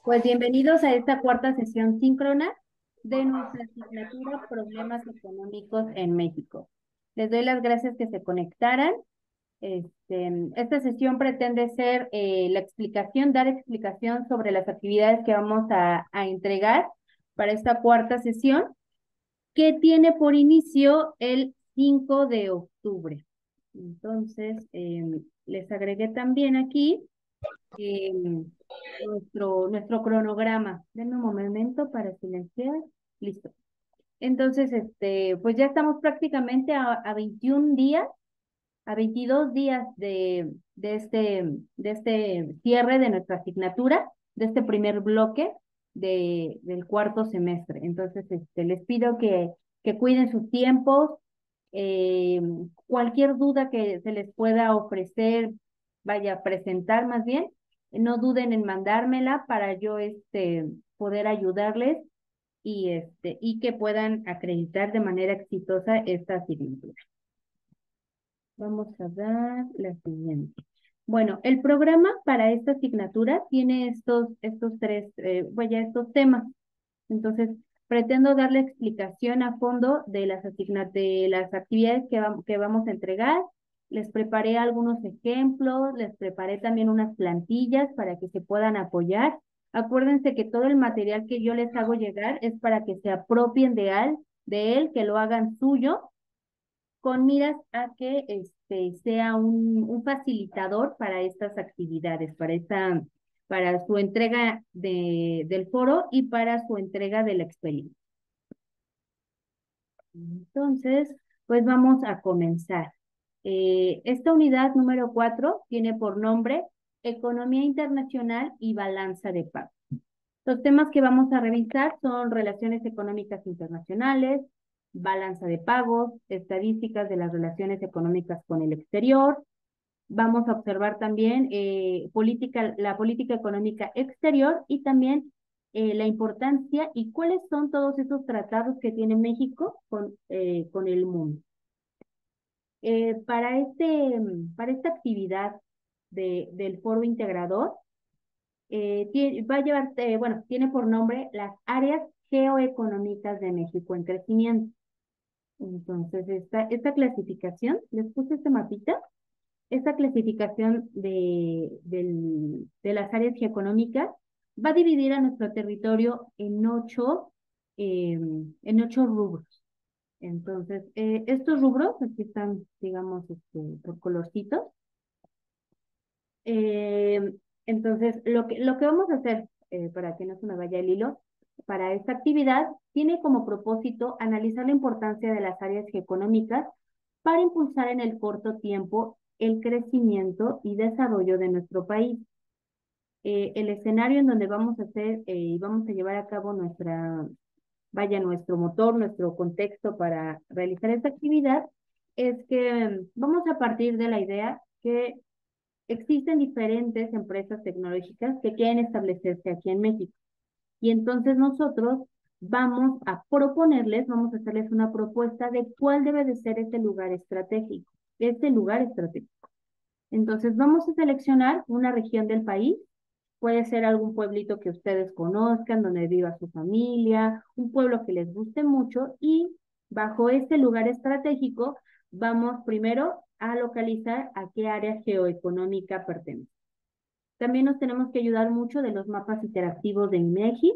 Pues bienvenidos a esta cuarta sesión síncrona de nuestra asignatura Problemas Económicos en México. Les doy las gracias que se conectaran. Esta sesión pretende ser dar explicación sobre las actividades que vamos a entregar para esta cuarta sesión, que tiene por inicio el 5 de octubre. Entonces, les agregué también aquí eh, nuestro cronograma. Denme un momento para silenciar. Listo. Entonces, pues ya estamos prácticamente a 21 días, a 22 días de este cierre de nuestra asignatura, de este primer bloque del cuarto semestre. Entonces, les pido que cuiden sus tiempos. eh, Cualquier duda que se les pueda ofrecer, vaya a presentar más bien, no duden en mandármela para yo poder ayudarles y que puedan acreditar de manera exitosa esta asignatura. Vamos a dar la siguiente. Bueno, el programa para esta asignatura tiene estos tres, vaya, estos temas. Entonces, pretendo darle explicación a fondo de las actividades que vamos a entregar. Les preparé algunos ejemplos, les preparé también unas plantillas para que se puedan apoyar. Acuérdense que todo el material que yo les hago llegar es para que se apropien de él, que lo hagan suyo, con miras a que sea un facilitador para estas actividades, para su entrega del foro y para su entrega de la experiencia. Entonces, pues vamos a comenzar. Esta unidad número 4 tiene por nombre Economía Internacional y Balanza de Pagos. Los temas que vamos a revisar son relaciones económicas internacionales, balanza de pagos, estadísticas de las relaciones económicas con el exterior. Vamos a observar también la política económica exterior y también la importancia y cuáles son todos esos tratados que tiene México con el mundo. Para esta actividad del foro integrador, tiene por nombre las áreas geoeconómicas de México en crecimiento. Entonces, esta clasificación, les puse este mapita, esta clasificación de las áreas geoeconómicas va a dividir a nuestro territorio en ocho rubros. Entonces, estos rubros, aquí están, digamos, por colorcitos. Eh, entonces, lo que vamos a hacer, para que no se me vaya el hilo, para esta actividad, tiene como propósito analizar la importancia de las áreas económicas para impulsar en el corto tiempo el crecimiento y desarrollo de nuestro país. El escenario en donde vamos a hacer y vamos a llevar a cabo nuestro motor, nuestro contexto para realizar esta actividad, es que vamos a partir de la idea que existen diferentes empresas tecnológicas que quieren establecerse aquí en México. Y entonces nosotros vamos a hacerles una propuesta de cuál debe de ser este lugar estratégico. Este lugar estratégico. Entonces vamos a seleccionar una región del país. Puede ser algún pueblito que ustedes conozcan, donde viva su familia, un pueblo que les guste mucho, y bajo este lugar estratégico vamos primero a localizar a qué área geoeconómica pertenece. También nos tenemos que ayudar mucho de los mapas interactivos de INEGI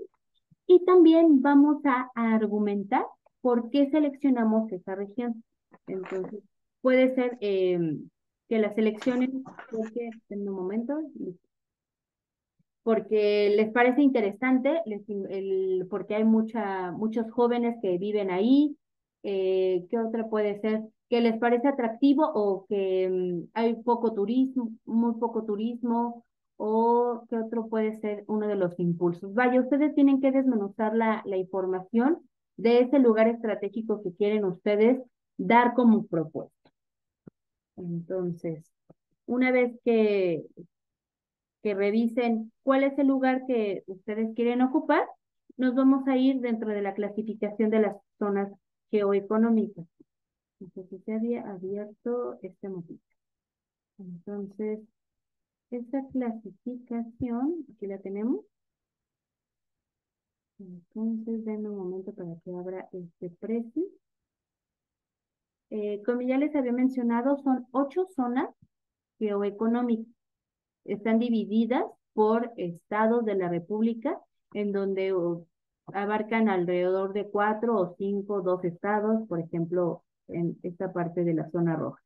y también vamos a argumentar por qué seleccionamos esa región. Entonces, puede ser que las seleccionen en un momento, porque les parece interesante, porque hay muchos jóvenes que viven ahí. ¿Qué otra puede ser? Que les parece atractivo o que hay poco turismo, muy poco turismo, o qué otro puede ser uno de los impulsos. Vaya, ustedes tienen que desmenuzar la información de ese lugar estratégico que quieren ustedes dar como propuesta. Entonces, una vez que revisen cuál es el lugar que ustedes quieren ocupar, nos vamos a ir dentro de la clasificación de las zonas geoeconómicas. Entonces, se había abierto este mapita. Entonces, esta clasificación, aquí la tenemos, Entonces, denme un momento para que abra este precio. Como ya les había mencionado, son 8 zonas geoeconómicas. Están divididas por estados de la República, en donde abarcan alrededor de 4 o 5, 2 estados, por ejemplo, en esta parte de la zona roja.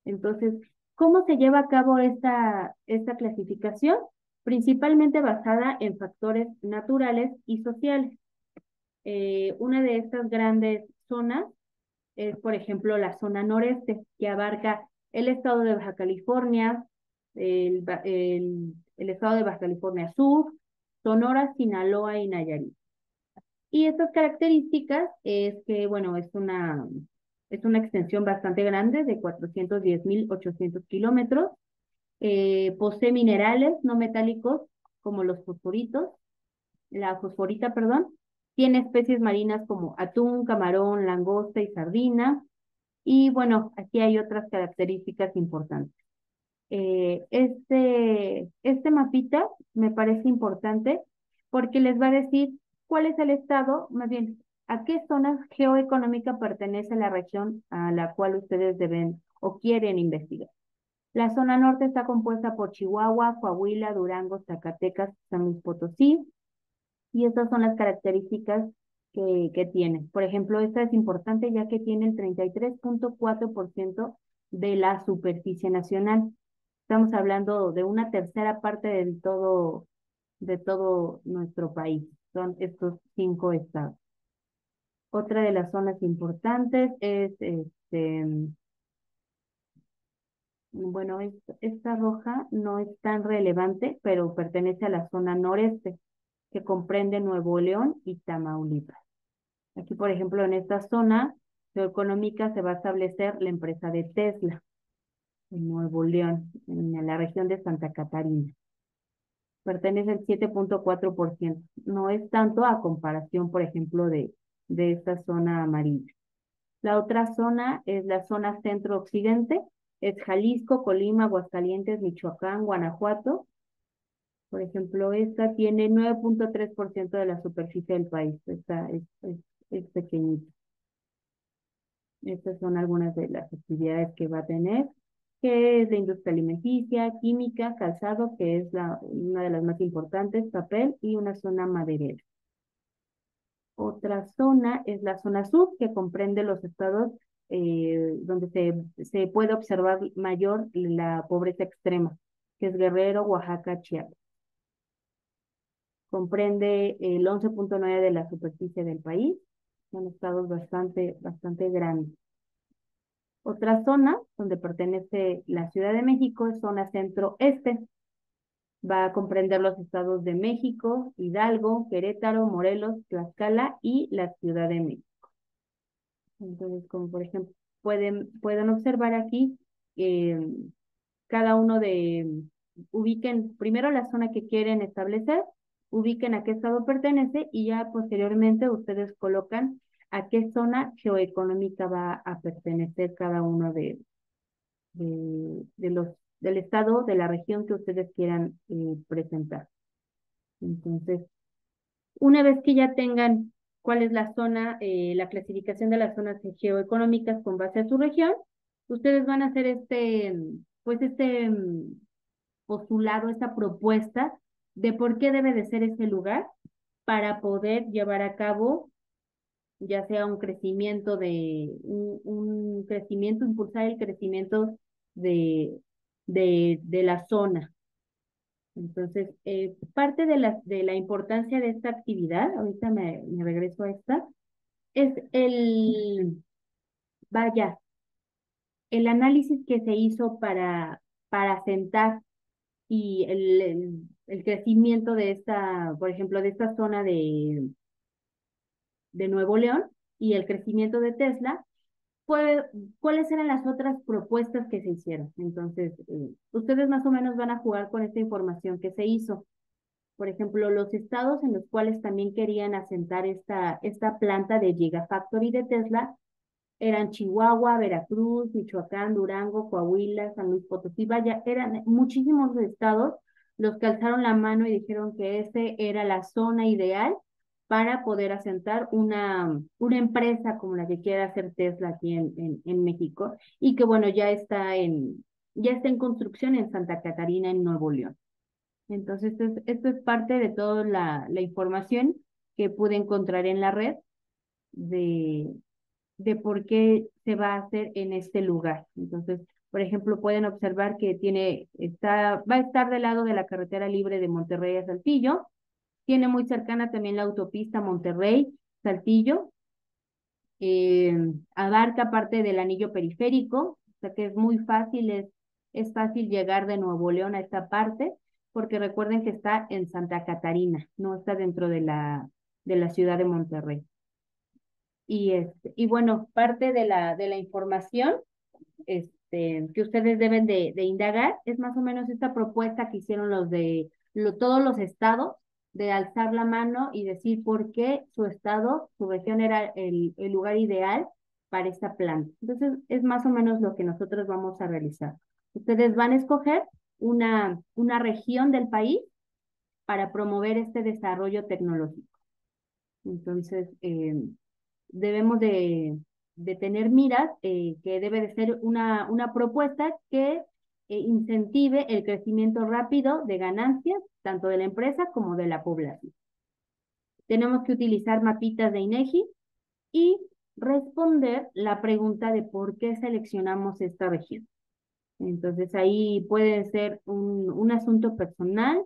Entonces, ¿cómo se lleva a cabo esta clasificación? Principalmente basada en factores naturales y sociales. Una de estas grandes zonas es, por ejemplo, la zona noreste, que abarca el estado de Baja California, el estado de Baja California Sur, Sonora, Sinaloa y Nayarit. Y estas características es que, bueno, es una extensión bastante grande de 410.800 kilómetros. Posee minerales no metálicos como los fosforitos, la fosforita, perdón. Tiene especies marinas como atún, camarón, langosta y sardina. Y bueno, aquí hay otras características importantes. Este mapita me parece importante porque les va a decir cuál es el estado, más bien, a qué zona geoeconómica pertenece la región a la cual ustedes deben o quieren investigar. La zona norte está compuesta por Chihuahua, Coahuila, Durango, Zacatecas, San Luis Potosí, y estas son las características que tiene. Por ejemplo, esta es importante ya que tiene el 33.4% de la superficie nacional. Estamos hablando de una tercera parte de todo nuestro país. Son estos 5 estados. Otra de las zonas importantes es, bueno, esta roja no es tan relevante, pero pertenece a la zona noreste, que comprende Nuevo León y Tamaulipas. Aquí, por ejemplo, en esta zona geoeconómica se va a establecer la empresa de Tesla en Nuevo León, en la región de Santa Catarina. Pertenece al 7.4%. No es tanto a comparación, por ejemplo, de esta zona amarilla. La otra zona es la zona centro-occidente, es Jalisco, Colima, Aguascalientes, Michoacán, Guanajuato. Por ejemplo, esta tiene 9.3% de la superficie del país. Esta es pequeñita. Estas son algunas de las actividades que va a tener, que es la industria alimenticia, química, calzado, que es una de las más importantes, papel y una zona maderera. Otra zona es la zona sur, que comprende los estados donde se puede observar mayor la pobreza extrema, que es Guerrero, Oaxaca, Chiapas. Comprende el 11.9 de la superficie del país. Son estados bastante, bastante grandes. Otra zona donde pertenece la Ciudad de México es zona centro-este. Va a comprender los estados de México, Hidalgo, Querétaro, Morelos, Tlaxcala y la Ciudad de México. Entonces, como por ejemplo, pueden observar aquí, eh, cada uno ubiquen primero la zona que quieren establecer, ubiquen a qué estado pertenece y ya posteriormente ustedes colocan a qué zona geoeconómica va a pertenecer cada uno del estado, de la región que ustedes quieran presentar. Entonces, una vez que ya tengan cuál es la zona, la clasificación de las zonas geoeconómicas con base a su región, ustedes van a hacer pues postulado, esta propuesta de por qué debe de ser ese lugar para poder llevar a cabo ya sea un crecimiento, impulsar el crecimiento de, de la zona. Entonces, parte de la importancia de esta actividad, ahorita me regreso a esta, es vaya, el análisis que se hizo para sentar y el crecimiento de por ejemplo, de esta zona de Nuevo León y el crecimiento de Tesla, ¿cuáles eran las otras propuestas que se hicieron? Entonces, ustedes más o menos van a jugar con esta información que se hizo. Por ejemplo, los estados en los cuales también querían asentar esta planta de Gigafactory de Tesla eran Chihuahua, Veracruz, Michoacán, Durango, Coahuila, San Luis Potosí, vaya, eran muchísimos estados los que alzaron la mano y dijeron que esa era la zona ideal para poder asentar una empresa como la que quiere hacer Tesla aquí en México y que bueno, ya está en construcción en Santa Catarina, en Nuevo León. Entonces, esto es parte de toda la información que pude encontrar en la red de, de por qué se va a hacer en este lugar. Entonces, por ejemplo, pueden observar que va a estar del lado de la carretera libre de Monterrey a Saltillo. Tiene muy cercana también la autopista Monterrey-Saltillo. eh, Abarca parte del anillo periférico, o sea que es muy fácil, es fácil llegar de Nuevo León a esta parte, porque recuerden que está en Santa Catarina, no está dentro de la ciudad de Monterrey. Y bueno, parte de la información que ustedes deben de indagar es más o menos esta propuesta que hicieron todos los estados de alzar la mano y decir por qué su estado, su región era el lugar ideal para esta planta. Entonces, es más o menos lo que nosotros vamos a realizar. Ustedes van a escoger una región del país para promover este desarrollo tecnológico. Entonces, debemos de tener miras, que debe de ser una propuesta que incentive el crecimiento rápido de ganancias, tanto de la empresa como de la población. Tenemos que utilizar mapitas de INEGI y responder la pregunta de por qué seleccionamos esta región. Entonces ahí puede ser un asunto personal,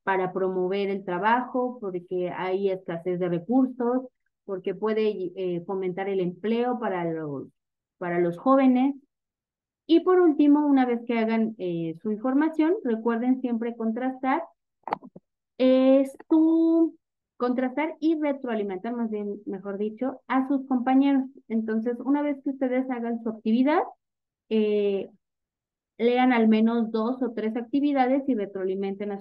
para promover el trabajo, porque hay escasez de recursos, porque puede fomentar el empleo para los jóvenes. Y por último, una vez que hagan su información, recuerden siempre es tu contrastar y retroalimentar, más bien, mejor dicho, a sus compañeros. Entonces, una vez que ustedes hagan su actividad, eh, lean al menos 2 o 3 actividades y retroalimenten a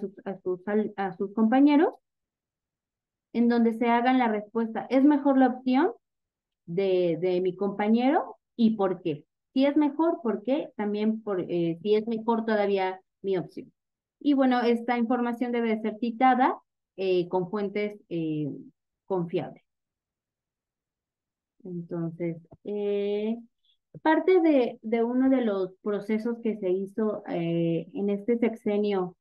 sus compañeros, en donde se hagan la respuesta. ¿Es mejor la opción de mi compañero y por qué? Si es mejor, ¿por qué? También si es mejor todavía mi opción. Y bueno, esta información debe ser citada con fuentes confiables. Entonces, parte de uno de los procesos que se hizo en este sexenio,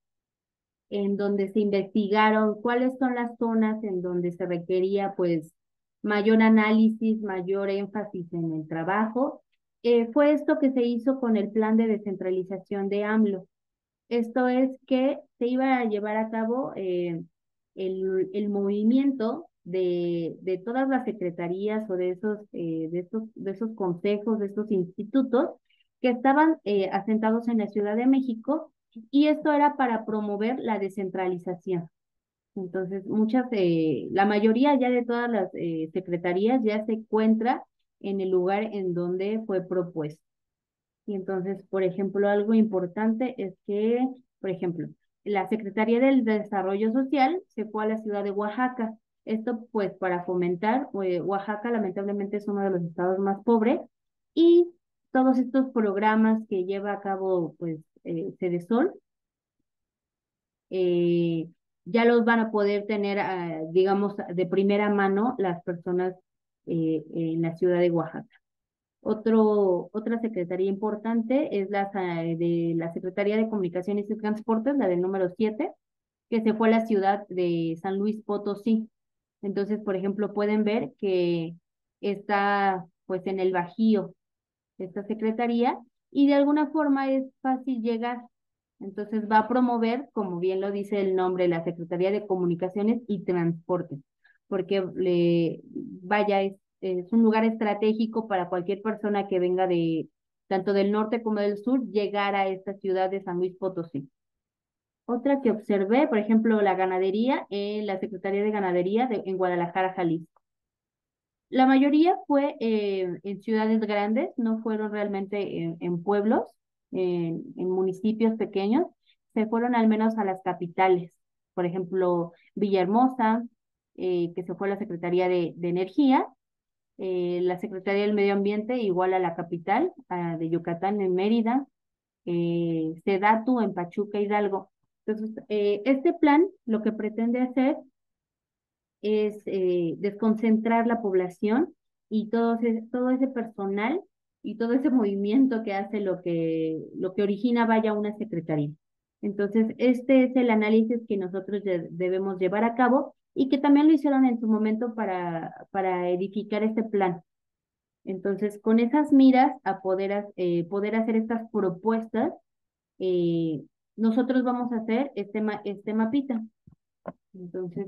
en donde se investigaron cuáles son las zonas en donde se requería pues mayor análisis, mayor énfasis en el trabajo, fue esto que se hizo con el plan de descentralización de AMLO. Esto es que se iba a llevar a cabo el movimiento de todas las secretarías o de esos consejos, de esos institutos que estaban asentados en la Ciudad de México, y esto era para promover la descentralización. Entonces, la mayoría ya de todas las secretarías ya se encuentra en el lugar en donde fue propuesto. Y entonces, por ejemplo, algo importante es que, por ejemplo, la Secretaría del Desarrollo Social se fue a la ciudad de Oaxaca. Esto pues para fomentar, Oaxaca lamentablemente es uno de los estados más pobres, y todos estos programas que lleva a cabo pues Cedesol, eh, ya los van a poder tener, digamos, de primera mano las personas en la ciudad de Oaxaca. Otra secretaría importante es de la Secretaría de Comunicaciones y Transportes, la del número 7, que se fue a la ciudad de San Luis Potosí. Entonces, por ejemplo, pueden ver que está pues en el Bajío esta secretaría, y de alguna forma es fácil llegar. Entonces va a promover, como bien lo dice el nombre, la Secretaría de Comunicaciones y Transportes, porque vaya, es un lugar estratégico para cualquier persona que venga tanto del norte como del sur, llegar a esta ciudad de San Luis Potosí. Otra que observé, por ejemplo, la ganadería, la Secretaría de Ganadería en Guadalajara, Jalisco. La mayoría fue en ciudades grandes, no fueron realmente en pueblos, en municipios pequeños, se fueron al menos a las capitales. Por ejemplo, Villahermosa, que se fue a la Secretaría de Energía, la Secretaría del Medio Ambiente, igual a la capital, de Yucatán, en Mérida, Sedatu en Pachuca, Hidalgo. Entonces, este plan lo que pretende hacer es desconcentrar la población y todo ese personal y todo ese movimiento que hace lo que origina vaya una secretaría. Entonces, este es el análisis que nosotros debemos llevar a cabo y que también lo hicieron en su momento para edificar este plan. Entonces, con esas miras a poder hacer estas propuestas, eh, nosotros vamos a hacer este mapita. Entonces,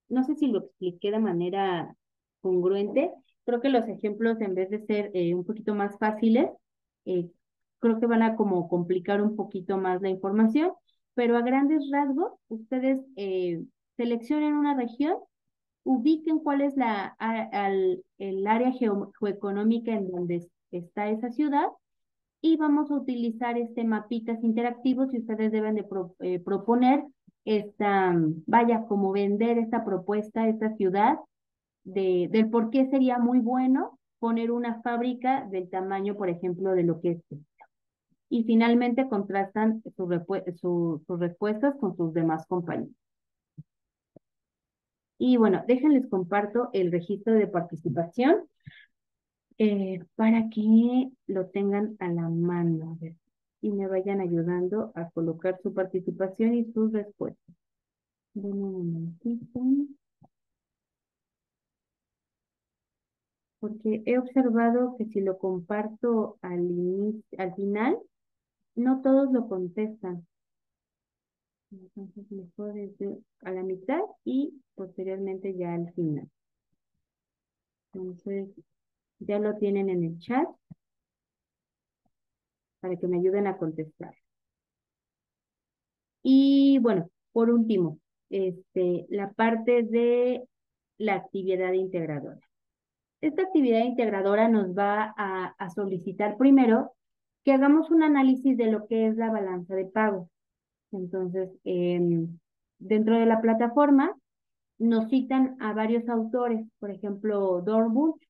no sé si lo expliqué de manera congruente. Creo que los ejemplos, en vez de ser un poquito más fáciles, eh, creo que van a como complicar un poquito más la información, pero a grandes rasgos, ustedes seleccionen una región, ubiquen cuál es el área geoeconómica en donde está esa ciudad y vamos a utilizar mapitas interactivos y ustedes deben de proponer vaya, como vender esta propuesta, esta ciudad, del por qué sería muy bueno poner una fábrica del tamaño, por ejemplo, de lo que es. Y finalmente contrastan sus respuestas con sus demás compañías. Y bueno, déjenles comparto el registro de participación para que lo tengan a la mano, a ver, y me vayan ayudando a colocar su participación y sus respuestas. Denme un momentito, porque he observado que si lo comparto al final, no todos lo contestan. Entonces mejor a la mitad y posteriormente ya al final. Entonces ya lo tienen en el chat para que me ayuden a contestar. Y bueno, por último, la parte de la actividad integradora. Esta actividad integradora nos va a solicitar primero que hagamos un análisis de lo que es la balanza de pagos. Entonces, dentro de la plataforma nos citan a varios autores. Por ejemplo, Dornbusch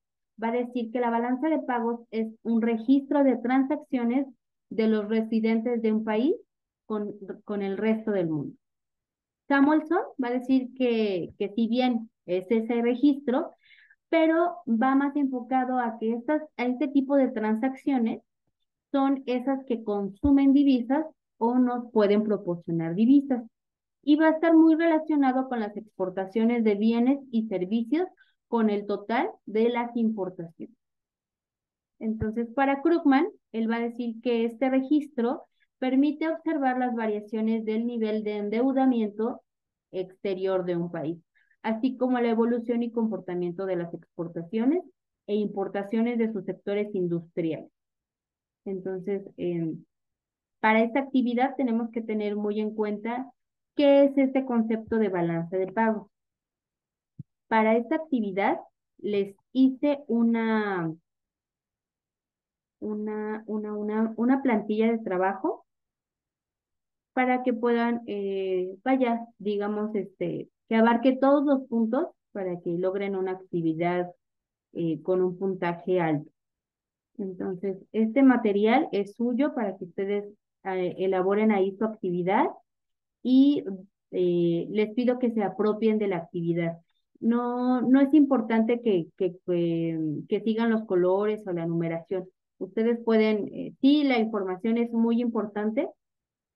va a decir que la balanza de pagos es un registro de transacciones de los residentes de un país con el resto del mundo. Samuelson va a decir que si bien es ese registro, pero va más enfocado a que a este tipo de transacciones son esas que consumen divisas o nos pueden proporcionar divisas. Y va a estar muy relacionado con las exportaciones de bienes y servicios con el total de las importaciones. Entonces, para Krugman, él va a decir que este registro permite observar las variaciones del nivel de endeudamiento exterior de un país, así como la evolución y comportamiento de las exportaciones e importaciones de sus sectores industriales. Entonces, para esta actividad tenemos que tener muy en cuenta qué es este concepto de balance de pagos. Para esta actividad les hice una plantilla de trabajo para que puedan, vaya, digamos, que abarque todos los puntos para que logren una actividad con un puntaje alto. Entonces, este material es suyo para que ustedes elaboren ahí su actividad y les pido que se apropien de la actividad. No es importante que sigan los colores o la numeración. Ustedes pueden, sí, la información es muy importante,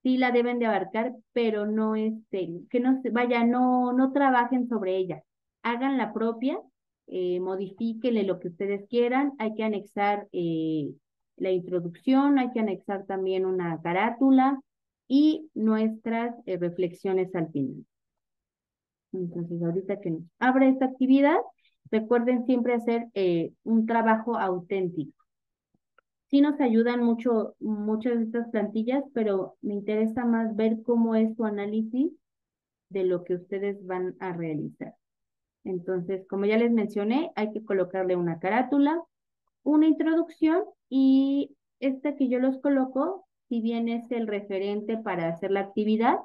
sí la deben de abarcar, pero no que no vaya, no trabajen sobre ella. Hagan la propia, modifíquenle lo que ustedes quieran. Hay que anexar la introducción, hay que anexar también una carátula y nuestras reflexiones al final. Entonces, ahorita que nos abre esta actividad, recuerden siempre hacer un trabajo auténtico. Sí nos ayudan muchas de estas plantillas, pero me interesa más ver cómo es su análisis de lo que ustedes van a realizar. Entonces, como ya les mencioné, hay que colocarle una carátula, una introducción y esta que yo los coloco, si bien es el referente para hacer la actividad,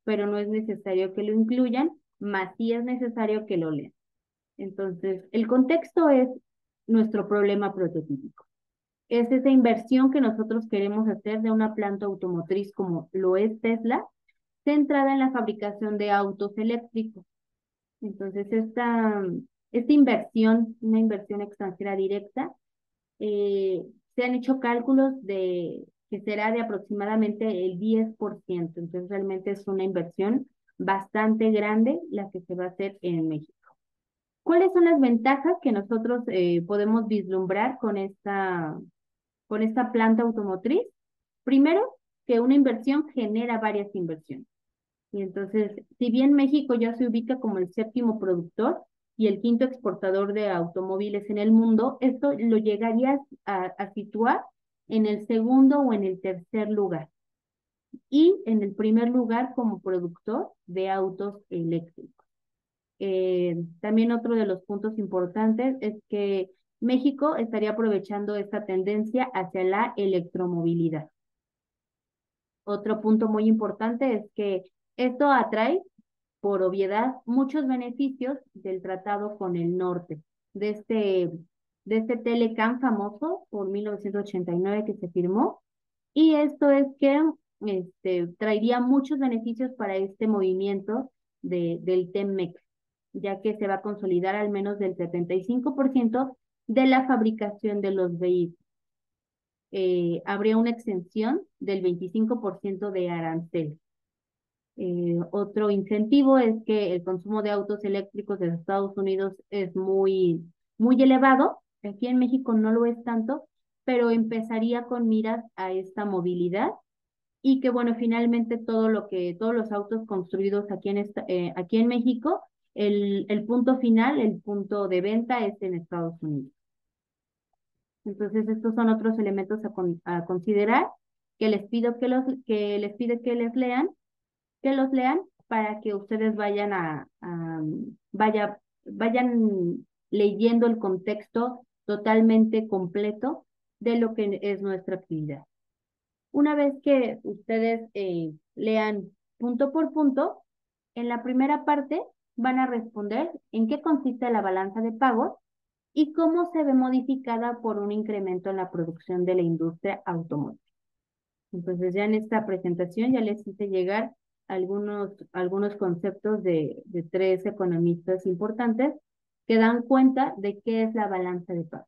pero no es necesario que lo incluyan, más sí es necesario que lo lean. Entonces, el contexto es nuestro problema prototípico. Es esa inversión que nosotros queremos hacer de una planta automotriz como lo es Tesla, centrada en la fabricación de autos eléctricos. Entonces, esta inversión, una inversión extranjera directa, eh, se han hecho cálculos de que será de aproximadamente el 10%. Entonces, realmente es una inversión bastante grande la que se va a hacer en México. ¿Cuáles son las ventajas que nosotros podemos vislumbrar con esta planta automotriz? Primero, que una inversión genera varias inversiones. Y entonces, si bien México ya se ubica como el séptimo productor y el quinto exportador de automóviles en el mundo, esto lo llegaría a situar en el segundo o en el tercer lugar y en el primer lugar como productor de autos eléctricos. También otro de los puntos importantes es que México estaría aprovechando esta tendencia hacia la electromovilidad. Otro punto muy importante es que esto atrae, por obviedad, muchos beneficios del tratado con el norte, de este, de este Telecán famoso por 1989 que se firmó. Y esto es que traería muchos beneficios para este movimiento del TEMEC, ya que se va a consolidar al menos del 75% de la fabricación de los vehículos. Habría una exención del 25% de arancel. Otro incentivo es que el consumo de autos eléctricos de Estados Unidos es muy elevado. Aquí en México no lo es tanto, pero empezaría con miras a esta movilidad y que, bueno, finalmente todos los autos construidos aquí en México, el punto final, el punto de venta es en Estados Unidos. Entonces, estos son otros elementos a considerar que les pido que les pide que los lean para que ustedes vayan leyendo el contexto totalmente completo de lo que es nuestra actividad. Una vez que ustedes lean punto por punto, en la primera parte van a responder en qué consiste la balanza de pagos y cómo se ve modificada por un incremento en la producción de la industria automotriz. Entonces ya en esta presentación ya les hice llegar algunos conceptos de tres economistas importantes que dan cuenta de qué es la balanza de pagos.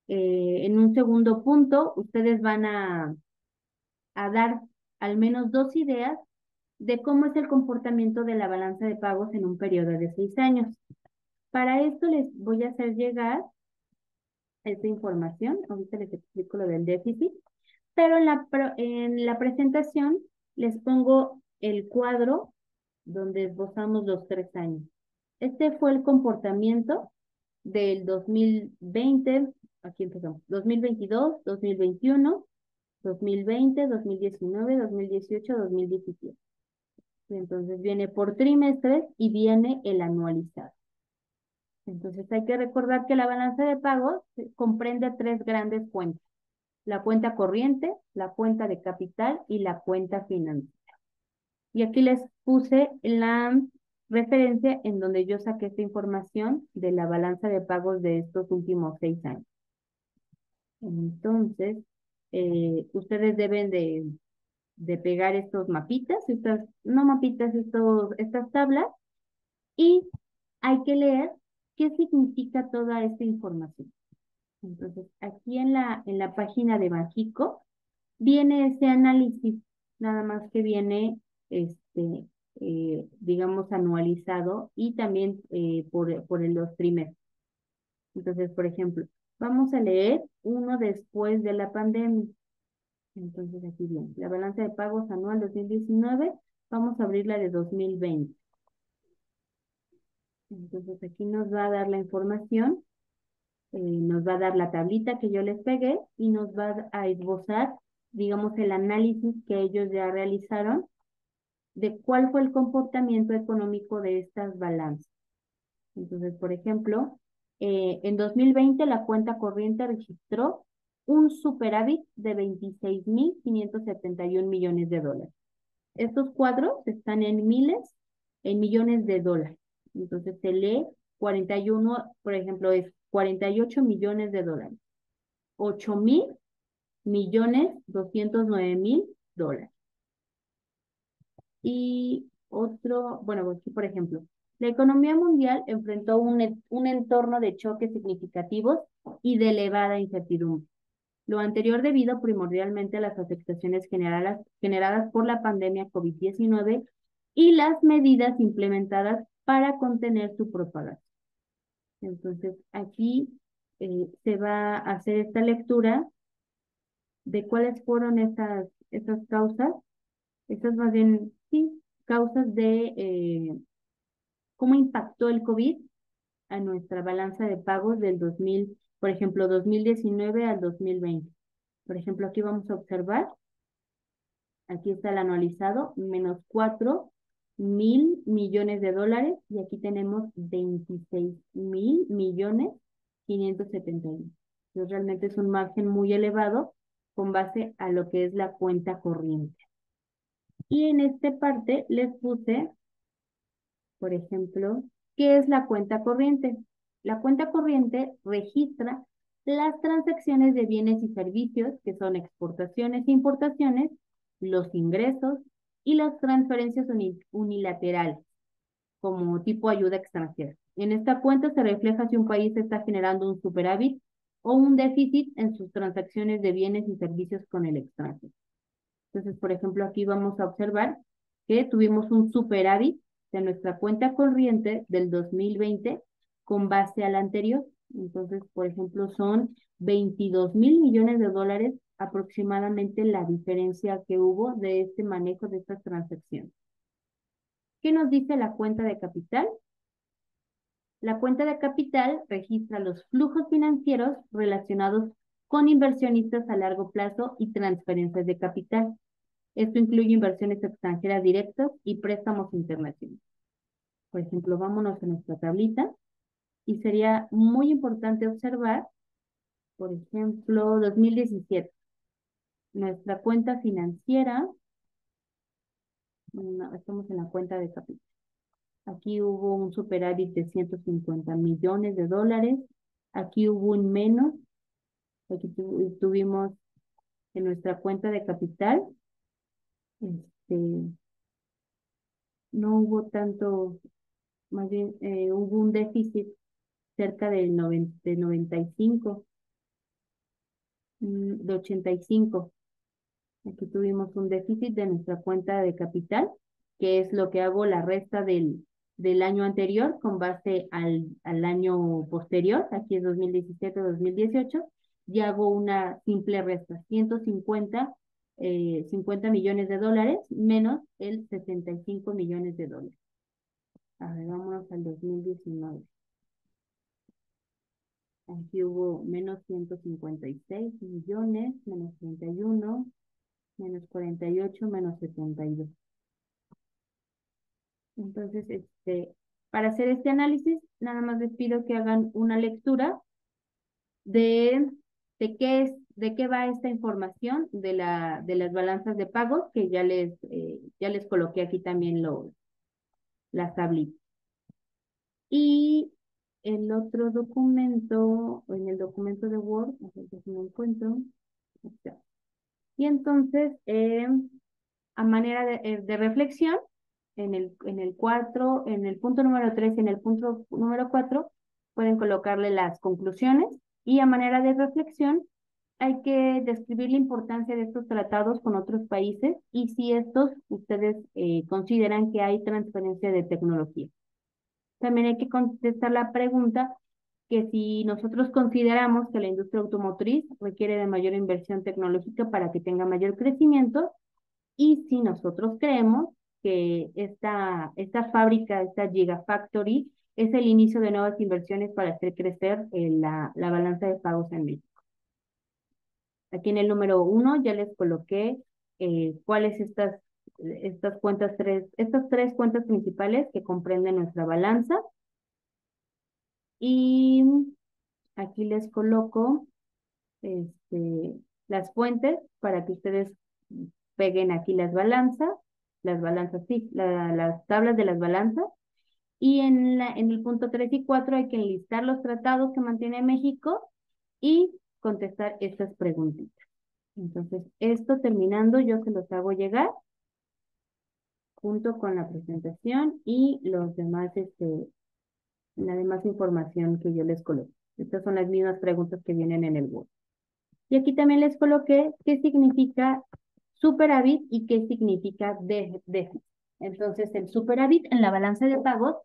En un segundo punto, ustedes van a dar al menos dos ideas de cómo es el comportamiento de la balanza de pagos en un periodo de 6 años. Para esto les voy a hacer llegar esta información. Ahorita les explico lo del déficit, pero en la presentación les pongo el cuadro donde esbozamos los 3 años. Este fue el comportamiento del 2020, aquí empezamos, 2022, 2021, 2020, 2019, 2018, 2017. Entonces viene por trimestres y viene el anualizado. Entonces hay que recordar que la balanza de pagos comprende tres grandes cuentas: la cuenta corriente, la cuenta de capital y la cuenta financiera. Y aquí les puse la referencia en donde yo saqué esta información de la balanza de pagos de estos últimos 6 años. Entonces, ustedes deben de pegar estos mapitas, no mapitas, estas tablas, y hay que leer qué significa toda esta información. Entonces, aquí en la página de Bajico viene ese análisis, nada más que viene, digamos, anualizado y también por los trimestres. Entonces, por ejemplo, vamos a leer uno después de la pandemia. Entonces, aquí viene la balanza de pagos anual 2019. Vamos a abrir la de 2020. Entonces, aquí nos va a dar la información, nos va a dar la tablita que yo les pegué y nos va a esbozar, digamos, el análisis que ellos ya realizaron de cuál fue el comportamiento económico de estas balanzas. Entonces, por ejemplo, en 2020 la cuenta corriente registró un superávit de 26.571 millones de dólares. Estos cuadros están en millones de dólares. Entonces se lee 41, por ejemplo, es 48 millones de dólares. 8.209.000 dólares. Y otro, bueno, aquí por ejemplo, La economía mundial enfrentó un entorno de choques significativos y de elevada incertidumbre. Lo anterior debido primordialmente a las afectaciones generadas por la pandemia COVID-19 y las medidas implementadas para contener su propagación. Entonces, aquí se va a hacer esta lectura de cuáles fueron esas causas, estas más bien, sí, causas de cómo impactó el COVID a nuestra balanza de pagos del 2000, por ejemplo, 2019 al 2020. Por ejemplo, aquí vamos a observar, aquí está el anualizado, menos 4.000 millones de dólares, y aquí tenemos 26.000 millones 571. Entonces, realmente es un margen muy elevado con base a lo que es la cuenta corriente. Y en esta parte les puse, por ejemplo, ¿qué es la cuenta corriente? La cuenta corriente registra las transacciones de bienes y servicios, que son exportaciones e importaciones, los ingresos y las transferencias unilaterales, como tipo ayuda extranjera. En esta cuenta se refleja si un país está generando un superávit o un déficit en sus transacciones de bienes y servicios con el extranjero. Entonces, por ejemplo, aquí vamos a observar que tuvimos un superávit de nuestra cuenta corriente del 2020 con base al anterior. Entonces, por ejemplo, son 22.000 millones de dólares aproximadamente la diferencia que hubo de este manejo de estas transacciones. ¿Qué nos dice la cuenta de capital? La cuenta de capital registra los flujos financieros relacionados con inversionistas a largo plazo y transferencias de capital. Esto incluye inversiones extranjeras directas y préstamos internacionales. Por ejemplo, vámonos a nuestra tablita y sería muy importante observar, por ejemplo, 2017. Nuestra cuenta financiera, no, estamos en la cuenta de capital. Aquí hubo un superávit de 150 millones de dólares. Aquí hubo un menos. Aquí tuvimos en nuestra cuenta de capital, este, no hubo tanto, más bien hubo un déficit cerca del 95, de 85. Aquí tuvimos un déficit de nuestra cuenta de capital, que es lo que hago la resta del año anterior con base al año posterior, aquí es 2017-2018, y hago una simple resta, 50 millones de dólares menos el 65 millones de dólares. A ver, vámonos al 2019. Aquí hubo menos 156 millones, menos 31, menos 48, menos 72. Entonces, para hacer este análisis, nada más les pido que hagan una lectura de, de qué va esta información de las balanzas de pagos, que ya les coloqué aquí también las tablitas. Y el otro documento, en el documento de Word, a ver si me encuentro. Está. Y entonces, a manera de reflexión, en el 4, en el punto número 3 y en el punto número 4, pueden colocarle las conclusiones, y a manera de reflexión hay que describir la importancia de estos tratados con otros países y si estos ustedes consideran que hay transferencia de tecnología. También hay que contestar la pregunta que si nosotros consideramos que la industria automotriz requiere de mayor inversión tecnológica para que tenga mayor crecimiento, y si nosotros creemos que esta fábrica, esta Gigafactory, es el inicio de nuevas inversiones para hacer crecer la balanza de pagos en México. Aquí en el número 1 ya les coloqué cuáles estas tres cuentas principales que comprenden nuestra balanza. Y aquí les coloco las fuentes para que ustedes peguen aquí las balanzas, sí, las tablas de las balanzas. Y en el punto 3 y 4 hay que enlistar los tratados que mantiene México y contestar estas preguntitas. Entonces, esto terminando, yo se los hago llegar junto con la presentación y los demás, la demás información que yo les coloqué. Estas son las mismas preguntas que vienen en el Word. Y aquí también les coloqué qué significa superávit y qué significa déficit. Entonces, el superávit en la balanza de pagos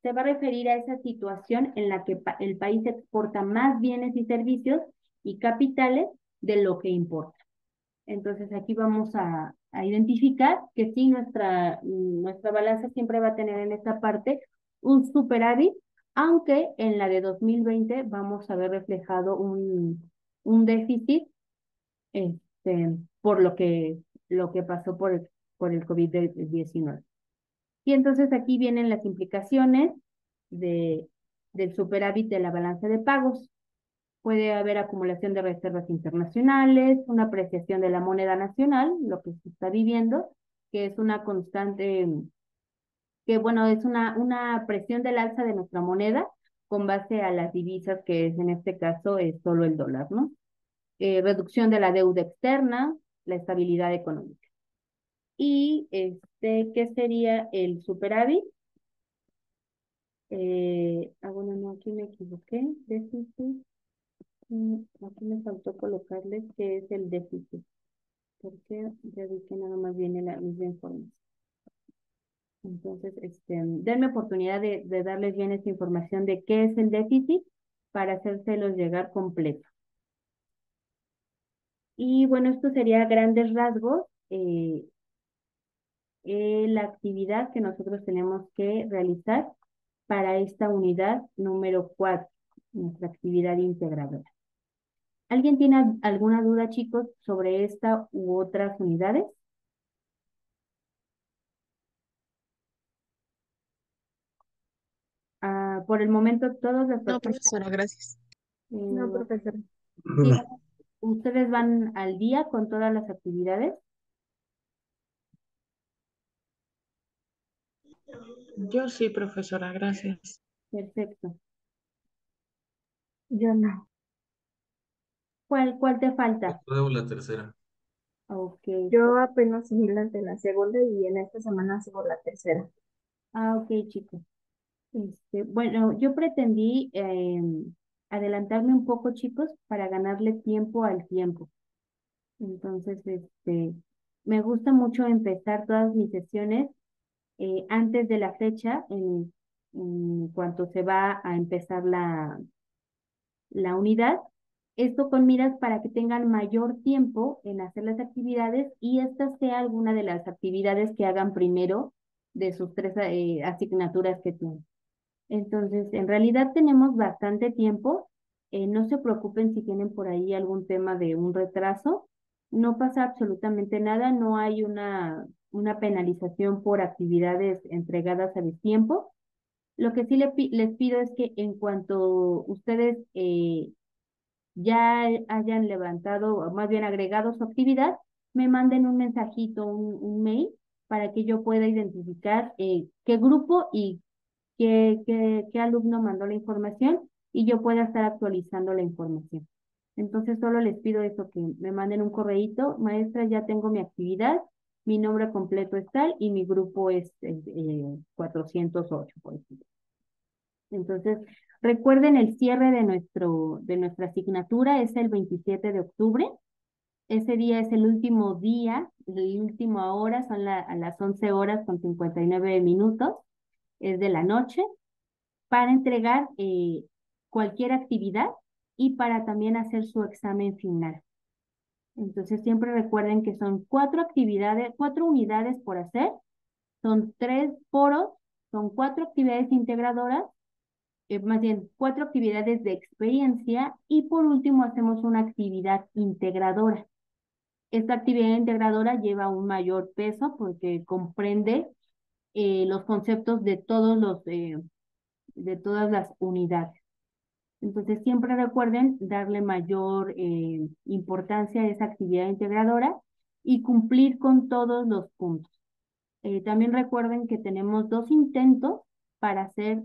se va a referir a esa situación en la que el país exporta más bienes y servicios y capitales de lo que importa. Entonces, aquí vamos a identificar que sí, nuestra balanza siempre va a tener en esta parte un superávit, aunque en la de 2020 vamos a ver reflejado un déficit, por lo que pasó por el COVID-19. Y entonces aquí vienen las implicaciones de, del superávit de la balanza de pagos. Puede haber acumulación de reservas internacionales, una apreciación de la moneda nacional, lo que se está viviendo, que es una constante, que bueno, es una presión del alza de nuestra moneda con base a las divisas, que es en este caso es solo el dólar, ¿no? Reducción de la deuda externa, la estabilidad económica. Y ¿qué sería el superávit? Bueno, no, aquí me equivoqué. Déficit. Aquí me faltó colocarles qué es el déficit, porque ya vi que nada más viene la misma información. Entonces, denme oportunidad de darles bien esta información de qué es el déficit para hacérselos llegar completo. Y bueno, esto sería a grandes rasgos la actividad que nosotros tenemos que realizar para esta unidad número 4, nuestra actividad integradora. ¿Alguien tiene alguna duda, chicos, sobre esta u otras unidades? Por el momento, todos las No, personas, profesora, gracias. No, eh, profesora. sí, ustedes van al día con todas las actividades. Yo sí, profesora, gracias. Perfecto. Yo no. ¿Cuál te Yo falta? debo la tercera. Ok. Yo apenas subí la segunda y en esta semana sigo la tercera. Ok, chicos. Bueno, yo pretendí adelantarme un poco, chicos, para ganarle tiempo al tiempo. Entonces, me gusta mucho empezar todas mis sesiones antes de la fecha, en cuanto se va a empezar la unidad. Esto con miras para que tengan mayor tiempo en hacer las actividades y esta sea alguna de las actividades que hagan primero de sus tres asignaturas que tienen. Entonces, en realidad tenemos bastante tiempo. No se preocupen si tienen por ahí algún tema de un retraso. No pasa absolutamente nada. No hay una penalización por actividades entregadas a destiempo. Lo que sí les pido es que en cuanto ustedes ya hayan levantado, o más bien agregado su actividad, me manden un mensajito, un mail, para que yo pueda identificar qué grupo y qué alumno mandó la información y yo pueda estar actualizando la información. Entonces solo les pido eso, que me manden un correíto: maestra, ya tengo mi actividad, mi nombre completo es tal y mi grupo es 408, por ejemplo. Entonces, recuerden, el cierre de nuestra asignatura es el 27 de octubre. Ese día es el último día, la última hora, son a las 11 horas con 59 minutos, es de la noche, para entregar cualquier actividad y para también hacer su examen final. Entonces, siempre recuerden que son 4 actividades, 4 unidades por hacer, son 3 foros, son 4 actividades integradoras, más bien 4 actividades de experiencia y por último hacemos una actividad integradora. Esta actividad integradora lleva un mayor peso porque comprende los conceptos de todas las unidades. Entonces, siempre recuerden darle mayor importancia a esa actividad integradora y cumplir con todos los puntos. También recuerden que tenemos 2 intentos para hacer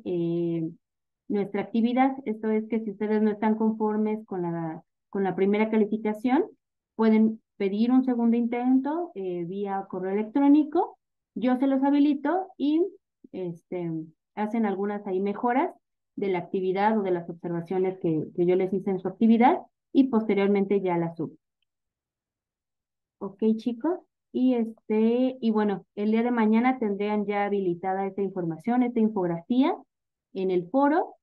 nuestra actividad. Esto es que si ustedes no están conformes con la primera calificación, pueden pedir un segundo intento vía correo electrónico Yo se los habilito y este, hacen algunas ahí mejoras de la actividad o de las observaciones que yo les hice en su actividad y posteriormente ya las subo. Ok, chicos. Y bueno, el día de mañana tendrían ya habilitada esta información, esta infografía en el foro.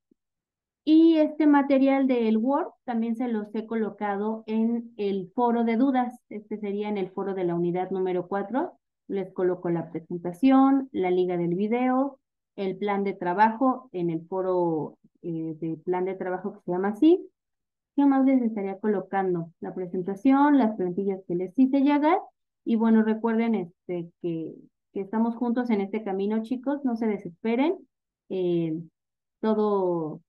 Y este material del Word también se los he colocado en el foro de dudas. Este sería en el foro de la unidad número 4. Les coloco la presentación, la liga del video, el plan de trabajo en el foro de plan de trabajo que se llama así. ¿Qué más les estaría colocando? La presentación, las plantillas que les hice llegar. Y bueno, recuerden que estamos juntos en este camino, chicos. No se desesperen. Eh, todo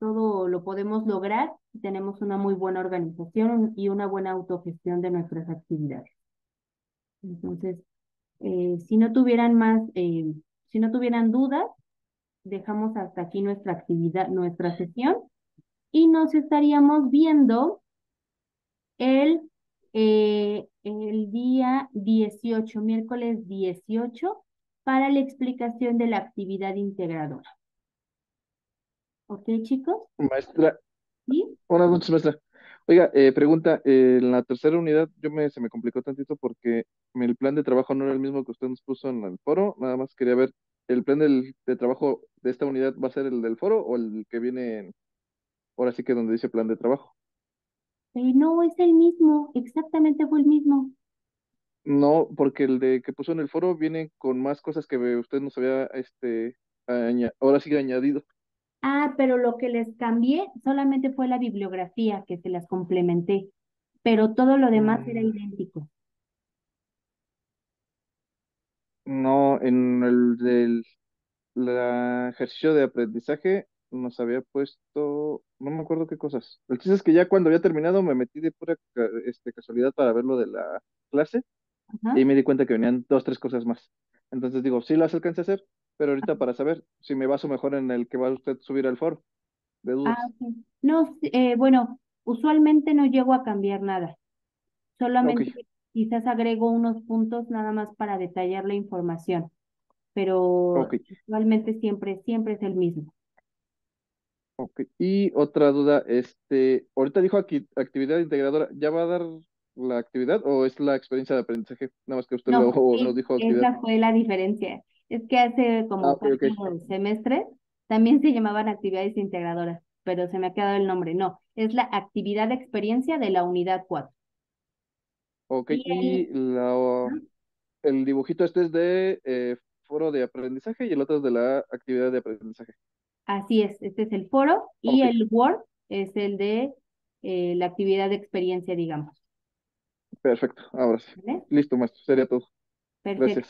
todo lo podemos lograr si tenemos una muy buena organización y una buena autogestión de nuestras actividades. Entonces, si no tuvieran dudas, dejamos hasta aquí nuestra actividad, nuestra sesión y nos estaríamos viendo el, el día 18, miércoles 18, para la explicación de la actividad integradora. ¿Ok, chicos? Maestra, ¿Sí? buenas noches, maestra. Oiga, pregunta, en la tercera unidad se me complicó tantito porque el plan de trabajo no era el mismo que usted nos puso en el foro, nada más quería ver, ¿el plan de trabajo de esta unidad va a ser el del foro o el que viene ahora sí que donde dice plan de trabajo? No, es el mismo, exactamente fue el mismo. No, porque el de que puso en el foro viene con más cosas que usted nos había, ahora sí añadido. Ah, pero lo que les cambié solamente fue la bibliografía que se las complementé, pero todo lo demás era Mm, idéntico. no, en el del ejercicio de aprendizaje nos había puesto, no me acuerdo qué cosas. El chiste es que ya cuando había terminado me metí de pura casualidad para ver lo de la clase y Ajá. ahí me di cuenta que venían dos, tres cosas más. Entonces digo, sí las alcancé a hacer, pero ahorita para saber si me baso mejor en el que va usted a subir al foro de Ah, dudas. ok. No, sí, bueno, usualmente no llego a cambiar nada, Ok, solamente quizás agrego unos puntos nada más para detallar la información, pero ok, usualmente siempre es el mismo. ok. Y otra duda, ahorita dijo aquí actividad integradora, ¿ya va a dar la actividad o es la experiencia de aprendizaje? Nada más que usted No, luego nos dijo actividad. esa fue la diferencia. Es que hace Ah, como ok, ok. 4 semestres también se llamaban actividades integradoras, pero se me ha quedado el nombre. No, es la actividad de experiencia de la unidad 4. Ok, Y y ¿no? el dibujito este es de foro de aprendizaje y el otro es de la actividad de aprendizaje. Así es, este es el foro y Ok, el Word es el de la actividad de experiencia, digamos. perfecto, ahora sí. ¿Vale? Listo, maestro, sería todo. Perfecto. Gracias.